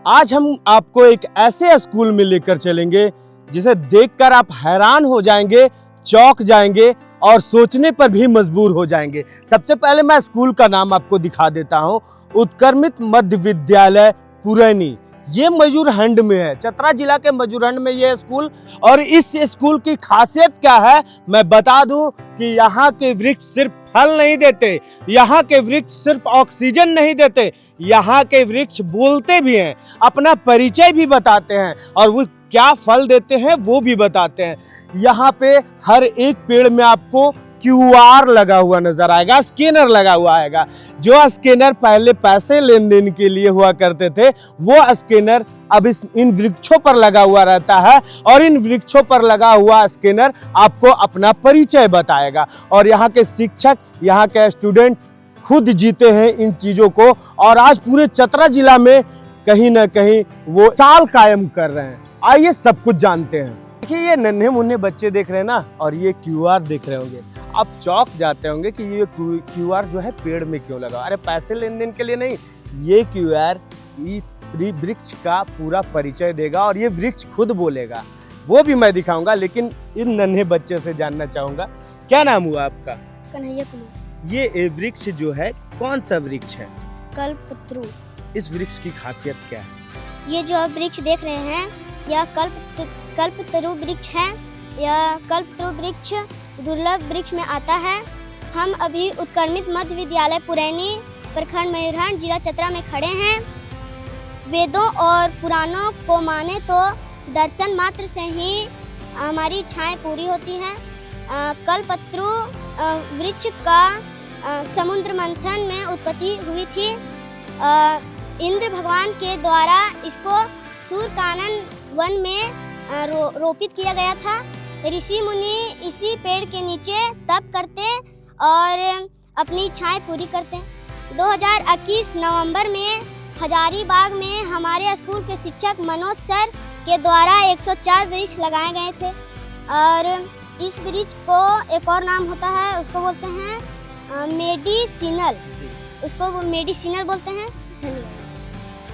आज हम आपको एक ऐसे स्कूल में लेकर चलेंगे जिसे देखकर आप हैरान हो जाएंगे, चौंक जाएंगे और सोचने पर भी मजबूर हो जाएंगे। सबसे पहले मैं स्कूल का नाम आपको दिखा देता हूं, उत्क्रमित मध्य विद्यालय पुरैनी। ये मयूरहंड में है, चतरा जिला के मयूरहंड में ये स्कूल। और इस स्कूल की खासियत क्या है मैं बता दूं कि यहाँ के वृक्ष सिर्फ फल नहीं देते, यहाँ के वृक्ष सिर्फ ऑक्सीजन नहीं देते, यहाँ के वृक्ष बोलते भी हैं, अपना परिचय भी बताते हैं और वो क्या फल देते हैं वो भी बताते हैं। यहाँ पे हर एक पेड़ में आपको QR लगा हुआ नजर आएगा, स्कैनर लगा हुआ आएगा। जो स्कैनर पहले पैसे लेन देन के लिए हुआ करते थे, वो स्कैनर अब इन वृक्षों पर लगा हुआ रहता है और इन वृक्षों पर लगा हुआ स्कैनर आपको अपना परिचय बताएगा। और यहाँ के शिक्षक, यहाँ के स्टूडेंट खुद जीते हैं इन चीजों को और आज पूरे चतरा जिला में कहीं ना कहीं वो चाल कायम कर रहे हैं। आइए सब कुछ जानते हैं। देखिए ये नन्हे मुन्ने बच्चे देख रहे हैं ना, और ये QR देख रहे होंगे। आप चौंक जाते होंगे कि ये QR जो है पेड़ में क्यों लगा। अरे पैसे लेन देन के लिए नहीं, ये QR इस वृक्ष का पूरा परिचय देगा और ये वृक्ष खुद बोलेगा, वो भी मैं दिखाऊंगा। लेकिन इन नन्हे बच्चे से जानना चाहूंगा, क्या नाम हुआ आपका? कन्हैया कुमार। ये वृक्ष जो है कौन सा वृक्ष है? कल्पतरु। इस वृक्ष की खासियत क्या है? ये जो आप वृक्ष देख रहे हैं यह कल्पतरु वृक्ष है। यह कल्पतरु वृक्ष दुर्लभ वृक्ष में आता है। हम अभी उत्क्रमित मध्य विद्यालय पुरैनी, प्रखंड मयूरहंड, जिला चतरा में खड़े हैं। वेदों और पुराणों को माने तो दर्शन मात्र से ही हमारी इच्छाएं पूरी होती हैं। कल्पतरु वृक्ष का समुद्र मंथन में उत्पत्ति हुई थी। इंद्र भगवान के द्वारा इसको सूर्यकानन वन में रोपित किया गया था। ऋषि मुनि इसी पेड़ के नीचे तप करते और अपनी इच्छाएं पूरी करते। 2021 नवंबर में हजारीबाग में हमारे स्कूल के शिक्षक मनोज सर के द्वारा 104 वृक्ष लगाए गए थे। और इस वृक्ष को एक और नाम होता है, उसको बोलते हैं मेडिसिनल, उसको वो मेडिसिनल बोलते हैं। धन्यवाद।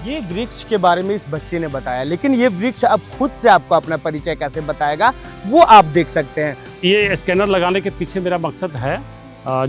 ये वृक्ष के बारे में इस बच्चे ने बताया, लेकिन ये वृक्ष अब खुद से आपको अपना परिचय कैसे बताएगा वो आप देख सकते हैं। ये स्कैनर लगाने के पीछे मेरा मकसद है,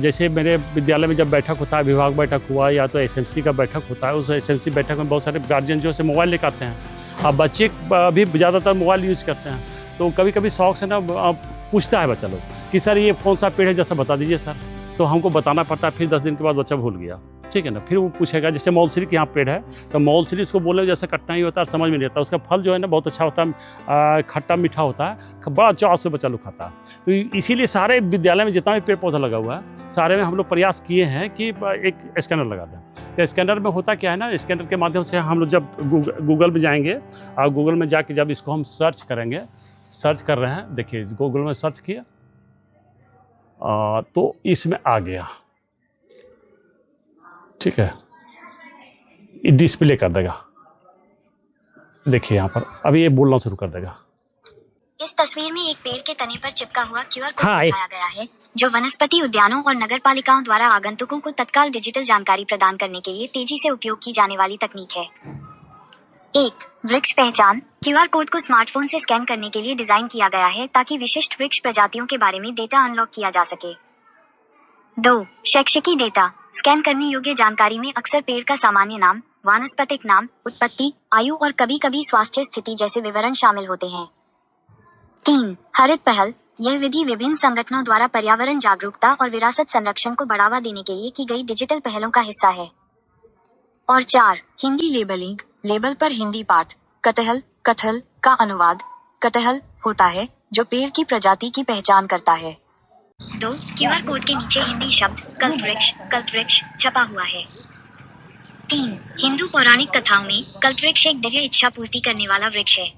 जैसे मेरे विद्यालय में जब बैठक होता है, विभाग बैठक हुआ या तो SMC का बैठक होता है, उस SMC बैठक में बहुत सारे गार्जियन जो है मोबाइल लेकर आते हैं। अब बच्चे भी ज़्यादातर मोबाइल यूज़ करते हैं, तो कभी कभी शौक से ना पूछता है बच्चा लोग कि सर ये कौन सा पेड़ है, जैसा बता दीजिए सर। तो हमको बताना पड़ता है, फिर 10 दिन के बाद बच्चा भूल गया, ठीक है ना। फिर वो पूछेगा, जैसे मौलश्री के यहाँ पेड़ है तो मौलश्री इसको बोलने में जैसे कटना ही होता है, समझ में नहीं आता। उसका फल जो है ना बहुत अच्छा होता है, खट्टा मीठा होता है, बड़ा चाव से बच्चा लोग खाता है। तो इसीलिए सारे विद्यालय में जितना भी पेड़ पौधा लगा हुआ है, सारे में हम लोग प्रयास किए हैं कि एक स्कैनर लगा दें। तो स्कैनर में होता क्या है ना, स्कैनर के माध्यम से हम लोग जब गूगल में जाएंगे और गूगल में जाके जब इसको हम सर्च करेंगे, सर्च कर रहे हैं, देखिए गूगल में सर्च किया तो इसमें आ गया, ठीक है, ये डिस्प्ले कर देगा। देखिए यहाँ पर अभी ये बोलना शुरू कर देगा। इस तस्वीर में एक पेड़ के तने पर चिपका हुआ QR कोड दिखाया गया है, जो वनस्पति उद्यानों और नगरपालिकाओं द्वारा आगंतुकों को तत्काल डिजिटल जानकारी प्रदान करने के लिए तेजी से उपयोग की जाने वाली तकनीक है। 1. वृक्ष पहचान। QR कोड को स्मार्टफोन से स्कैन करने के लिए डिजाइन किया गया है ताकि विशिष्ट वृक्ष प्रजातियों के बारे में डेटा अनलॉक किया जा सके। 2. शैक्षिकी डेटा। स्कैन करने योग्य जानकारी में अक्सर पेड़ का सामान्य नाम, वानस्पतिक नाम, उत्पत्ति, आयु और कभी-कभी स्वास्थ्य स्थिति जैसे विवरण शामिल होते हैं। 3. हरित पहल। यह विधि विभिन्न संगठनों द्वारा पर्यावरण जागरूकता और विरासत संरक्षण को बढ़ावा देने के लिए की गई डिजिटल पहलों का हिस्सा है। और 4. हिंदी लेबलिंग। लेबल पर हिंदी पाठ। कटहल, कटहल का अनुवाद कटहल होता है, जो पेड़ की प्रजाति की पहचान करता है। 2. QR कोड के नीचे हिंदी शब्द कल्पवृक्ष छपा हुआ है। 3. हिंदू पौराणिक कथाओं में कल्पवृक्ष एक दिव्य इच्छा पूर्ति करने वाला वृक्ष है।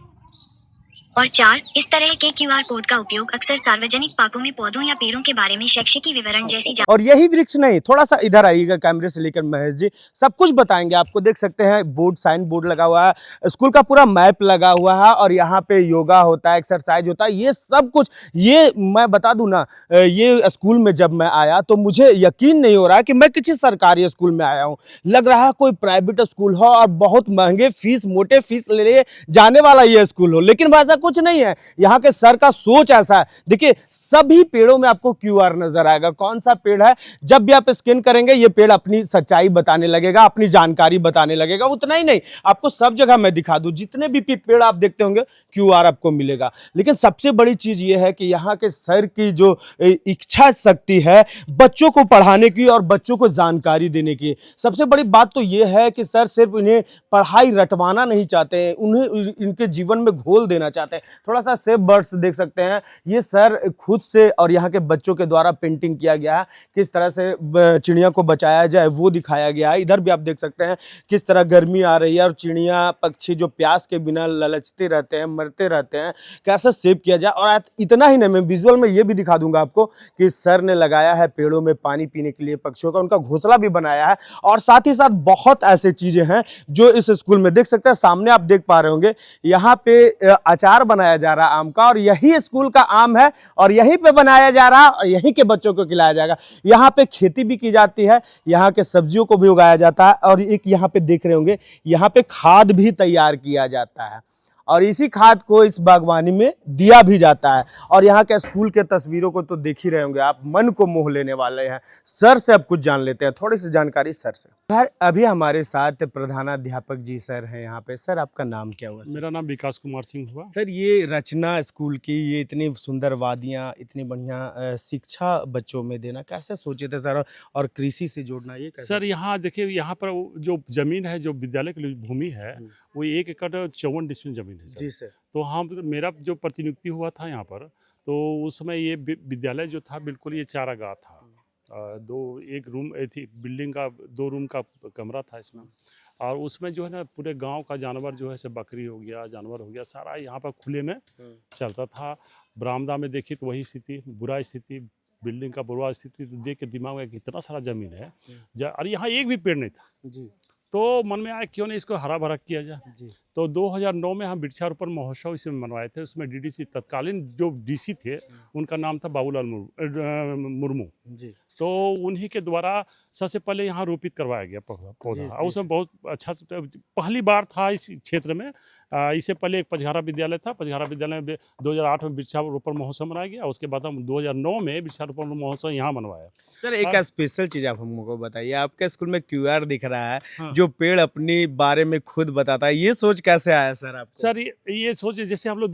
और 4, इस तरह के QR कोड का उपयोग अक्सर सार्वजनिक पार्कों में पौधों या पेड़ों के बारे में शैक्षिक विवरण जैसी और यही वृक्ष नहीं, थोड़ा सा इधर आइएगा कैमरे से लेकर महेश जी, सब कुछ बताएंगे आपको। देख सकते हैं बोर्ड, साइन बोर्ड लगा हुआ है, स्कूल का पूरा मैप लगा हुआ है और यहाँ पे योगा होता है, एक्सरसाइज होता है, ये सब कुछ। ये मैं बता दूं ना, ये स्कूल में जब मैं आया तो मुझे यकीन नहीं हो रहा है कि मैं किसी सरकारी स्कूल में आया हूँ। लग रहा है कोई प्राइवेट स्कूल हो और बहुत महंगे फीस, मोटे फीस ले जाने वाला ये स्कूल हो, लेकिन वैसा कुछ नहीं है। यहाँ के सर का सोच ऐसा है। देखिए सभी पेड़ों में आपको QR नजर आएगा, कौन सा पेड़ है, जब भी आप स्कैन करेंगे ये पेड़ अपनी सच्चाई बताने लगेगा, अपनी जानकारी बताने लगेगा। उतना ही नहीं, आपको सब जगह मैं दिखा दूं, जितने भी पेड़ आप देखते होंगे QR आपको मिलेगा। लेकिन सबसे बड़ी चीज ये है कि यहाँ के सर की जो इच्छा शक्ति है बच्चों को पढ़ाने की और बच्चों को जानकारी देने की। सबसे बड़ी बात तो ये है कि सर सिर्फ इन्हें पढ़ाई रटवाना नहीं चाहते हैं, उन्हें इनके जीवन में घोल देना चाहते हैं। थोड़ा सा सेव बर्ड्स देख सकते हैं, ये सर खुद से और यहाँ के बच्चों के द्वारा पेंटिंग किया गया है। किस तरह से चिड़िया को बचाया जाए वो दिखाया गया है। इधर भी आप देख सकते हैं किस तरह गर्मी आ रही है और चिड़िया पक्षी जो प्यास के बिना ललचते रहते हैं, मरते रहते हैं, कैसे सेव किया जाए। और इतना ही नहीं, मैं विजुअल में ये भी दिखा दूंगा आपको कि सर ने लगाया है पेड़ों में पानी पीने के लिए पक्षियों का, उनका घोंसला भी बनाया है। और साथ ही साथ बहुत ऐसे चीजें हैं जो इस स्कूल में देख सकते हैं। सामने आप देख पा रहे होंगे यहाँ पे अचार बनाया जा रहा है आम का, और यही स्कूल का आम है और यहीं पे बनाया जा रहा है और यहीं के बच्चों को खिलाया जाएगा। यहाँ पे खेती भी की जाती है, यहाँ के सब्जियों को भी उगाया जाता है और एक यहाँ पे देख रहे होंगे यहाँ पे खाद भी तैयार किया जाता है और इसी खाद को इस बागवानी में दिया भी जाता है। और यहाँ के स्कूल के तस्वीरों को तो देख ही रहे होंगे आप, मन को मोह लेने वाले हैं। सर से अब कुछ जान लेते हैं, थोड़ी सी जानकारी सर से। सर अभी हमारे साथ प्रधानाध्यापक जी सर हैं यहाँ पे। सर आपका नाम क्या हुआ? मेरा नाम विकास कुमार सिंह हुआ। सर ये रचना स्कूल की, ये इतनी सुंदर वादियाँ, इतनी बढ़िया शिक्षा बच्चों में देना कैसे सोचे थे सर, और कृषि से जोड़ना ये कैसे? सर यहाँ देखिए, यहाँ पर जो जमीन है, जो विद्यालय की भूमि है, वो 1 एकड़ 54 डिसमिल जमीन है सर। जी सर। तो हम, मेरा जो प्रतिनियुक्ति हुआ था यहाँ पर, तो उस समय ये विद्यालय जो था बिल्कुल ये चारागाह था। एक रूम थी, बिल्डिंग का 2 रूम का कमरा था इसमें। और उसमें जो है ना पूरे गांव का जानवर जो है, से बकरी हो गया, जानवर हो गया, सारा यहाँ पर खुले में चलता था। बरामदा में देखिए तो वही स्थिति, बुरा स्थिति, बिल्डिंग का बुरा स्थिति। तो देख के दिमाग में कितना सारा जमीन है, और यहाँ एक भी पेड़ नहीं था जी। तो मन में आया क्यों नहीं इसको हरा भरा किया जाए जी। तो 2009 में हम वृक्षारोपण महोत्सव इसमें मनवाए थे। उसमें DDC, तत्कालीन जो DC थे, उनका नाम था बाबूलाल मुर्मू जी। तो उन्हीं के द्वारा सबसे पहले यहाँ रोपित करवाया गया पौधा, और उसमें बहुत अच्छा, पहली बार था इस क्षेत्र में। इससे पहले एक पचघारा विद्यालय था, पचघारा विद्यालय में 2008 में वृक्षारोपण महोत्सव मनाया गया। उसके बाद हम 2009 में वृक्षारोपण महोत्सव यहाँ मनवाया। सर एक स्पेशल चीज़ आप हमको बताइए, आपके स्कूल में QR दिख रहा है। हाँ। जो पेड़ अपनी बारे में खुद बताता है, ये सोच कैसे आया सर आपको? सर ये सोचे, जैसे हम लोग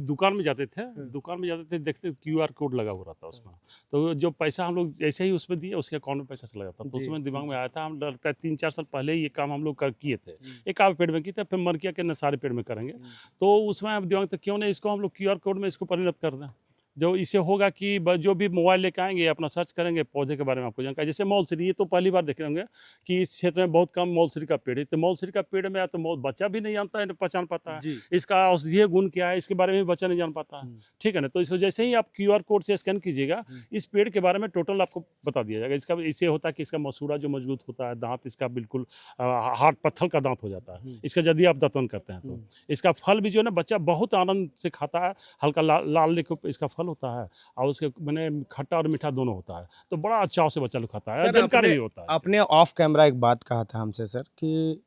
दुकान में जाते थे, देखते QR कोड लगा हुआ था उसमें। तो जो पैसा हम लोग जैसे ही उसमें दिए, उसके अकाउंट में पैसा चला जाता था। तो उसमें दिमाग में आया था, हम लगता है 3-4 साल पहले ये काम हम लोग किए थे। एक आध पेड़ में किए थे, फिर मन किया कि सारे पेड़ में करेंगे। तो उसमें अब दिमाग, तो क्यों नहीं इसको हम लोग QR कोड में इसको परिणत कर दें। जो इससे होगा कि जो भी मोबाइल लेकर आएंगे, अपना सर्च करेंगे, पौधे के बारे में आपको जानकारी। जैसे मौलश्री, ये तो पहली बार देख रहे होंगे कि इस क्षेत्र में बहुत कम मौलश्री का पेड़ है। तो मौलश्री का पेड़ में तो बच्चा भी नहीं जानता है, पहचान पाता है इसका औषधीय गुण क्या है, इसके बारे में बच्चा नहीं जान पाता है। ठीक है ना। तो इसको जैसे ही आप QR कोड से स्कैन कीजिएगा, इस पेड़ के बारे में टोटल आपको बता दिया जाएगा। इसका इससे होता है कि इसका मसूड़ा जो मजबूत होता है, दांत इसका बिल्कुल हार्ड पत्थर का दांत हो जाता है इसका, यदि आप दातन करते हैं तो। इसका फल भी जो है ना, बच्चा बहुत आनंद से खाता है। हल्का लाल इसका फल होता है और उसके मैंने खट्टा और मीठा दोनों होता है। तो बड़ा चाव से बच्चा लोग खाता है, जानकारी भी होता है। आपने ऑफ कैमरा एक बात कहा था हमसे सर कि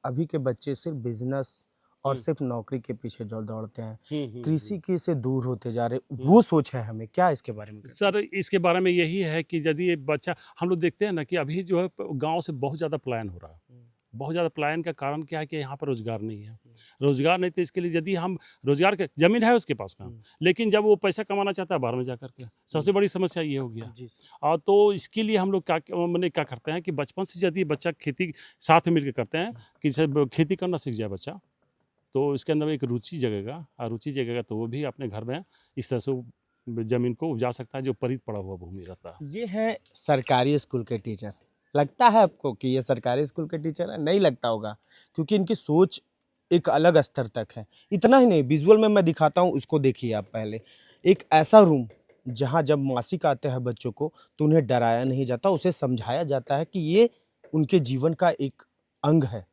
अभी के बच्चे सिर्फ बिजनेस और सिर्फ नौकरी के पीछे दौड़ते हैं, कृषि की से दूर होते जा रहे, वो सोच है हमें, क्या इसके बारे में? सर इसके बारे में यही है कि यदि ये बच्चा, हम लोग देखते हैं ना कि अभी जो है गाँव से बहुत ज़्यादा पलायन हो रहा है। बहुत ज़्यादा पलायन का कारण क्या है कि यहाँ पर रोजगार नहीं है। रोजगार नहीं, तो इसके लिए यदि हम रोजगार के, जमीन है उसके पास में, लेकिन जब वो पैसा कमाना चाहता है बाहर में जाकर के, सबसे बड़ी समस्या ये हो गया। और तो इसके लिए हम लोग क्या करते हैं कि बचपन से यदि बच्चा खेती साथ में मिलकर करते हैं कि खेती करना सीख जाए बच्चा, तो इसके अंदर एक रुचि जगेगा, और रुचि जगेगा तो वो भी अपने घर में इस तरह से ज़मीन को उपजा सकता है, जो परित पड़ा हुआ भूमि रहता है। ये है सरकारी स्कूल के टीचर। लगता है आपको कि ये सरकारी स्कूल के टीचर है? नहीं लगता होगा, क्योंकि इनकी सोच एक अलग स्तर तक है। इतना ही नहीं, विजुअल में मैं दिखाता हूँ, उसको देखिए आप पहले। एक ऐसा रूम जहाँ जब मासिक आते हैं बच्चों को तो उन्हें डराया नहीं जाता, उसे समझाया जाता है कि ये उनके जीवन का एक अंग है,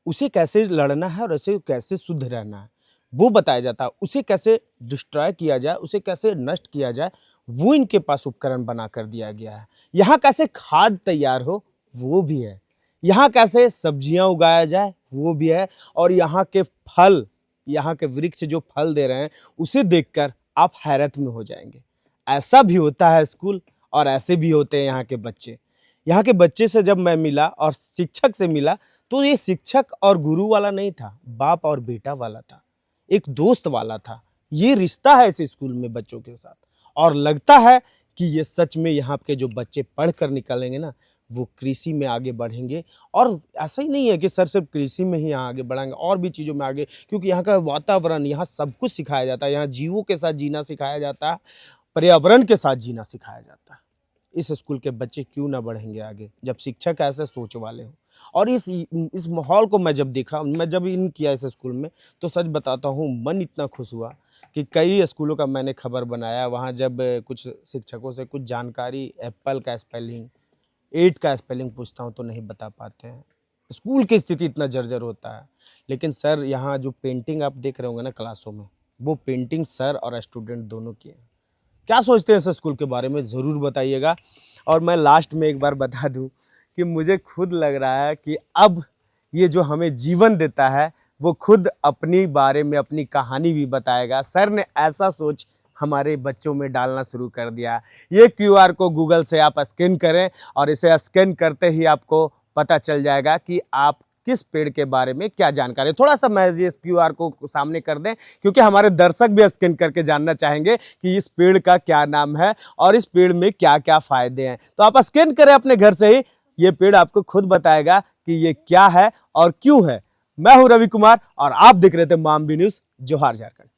उसे कैसे लड़ना है और उसे कैसे शुद्ध रहना है वो बताया जाता है। उसे कैसे डिस्ट्रॉय किया जाए, उसे कैसे नष्ट किया जाए, वो इनके पास उपकरण बना कर दिया गया है। यहाँ कैसे खाद तैयार हो वो भी है, यहाँ कैसे सब्जियां उगाया जाए वो भी है, और यहाँ के फल, यहाँ के वृक्ष जो फल दे रहे हैं उसे देखकर आप हैरत में हो जाएंगे। ऐसा भी होता है स्कूल, और ऐसे भी होते हैं यहाँ के बच्चे। यहाँ के बच्चे से जब मैं मिला और शिक्षक से मिला तो ये शिक्षक और गुरु वाला नहीं था, बाप और बेटा वाला था, एक दोस्त वाला था। ये रिश्ता है इस स्कूल में बच्चों के साथ, और लगता है कि ये सच में यहाँ के जो बच्चे पढ़ कर निकलेंगे ना वो कृषि में आगे बढ़ेंगे। और ऐसा ही नहीं है कि सर सिर्फ कृषि में ही यहाँ आगे बढ़ेंगे, और भी चीज़ों में आगे, क्योंकि यहाँ का वातावरण, यहाँ सब कुछ सिखाया जाता है। यहाँ जीवों के साथ जीना सिखाया जाता है, पर्यावरण के साथ जीना सिखाया जाता है। इस स्कूल के बच्चे क्यों ना बढ़ेंगे आगे जब शिक्षक ऐसे सोच वाले हों। और इस माहौल को मैं जब देखा, मैं जब इन किया इस स्कूल में, तो सच बताता हूँ मन इतना खुश हुआ कि कई स्कूलों का मैंने खबर बनाया। वहाँ जब कुछ शिक्षकों से कुछ जानकारी, एप्पल का स्पेलिंग, 8 का स्पेलिंग पूछता हूँ तो नहीं बता पाते हैं। स्कूल की स्थिति इतना जर्जर होता है। लेकिन सर यहाँ जो पेंटिंग आप देख रहे होंगे ना क्लासों में, वो पेंटिंग सर और स्टूडेंट दोनों की है। क्या सोचते हैं इस स्कूल के बारे में ज़रूर बताइएगा। और मैं लास्ट में एक बार बता दूं कि मुझे खुद लग रहा है कि अब ये जो हमें जीवन देता है वो खुद अपनी बारे में अपनी कहानी भी बताएगा। सर ने ऐसा सोच हमारे बच्चों में डालना शुरू कर दिया। ये QR को गूगल से आप स्कैन करें और इसे स्कैन करते ही आपको पता चल जाएगा कि आप किस पेड़ के बारे में क्या जानकारी। थोड़ा सा महज इस QR को सामने कर दें, क्योंकि हमारे दर्शक भी स्कैन करके जानना चाहेंगे कि इस पेड़ का क्या नाम है और इस पेड़ में क्या क्या फायदे हैं। तो आप स्कैन करें अपने घर से ही, ये पेड़ आपको खुद बताएगा कि ये क्या है और क्यों है। मैं हूं रवि कुमार और आप देख रहे थे मामबी न्यूज़, जोहार झारखंड।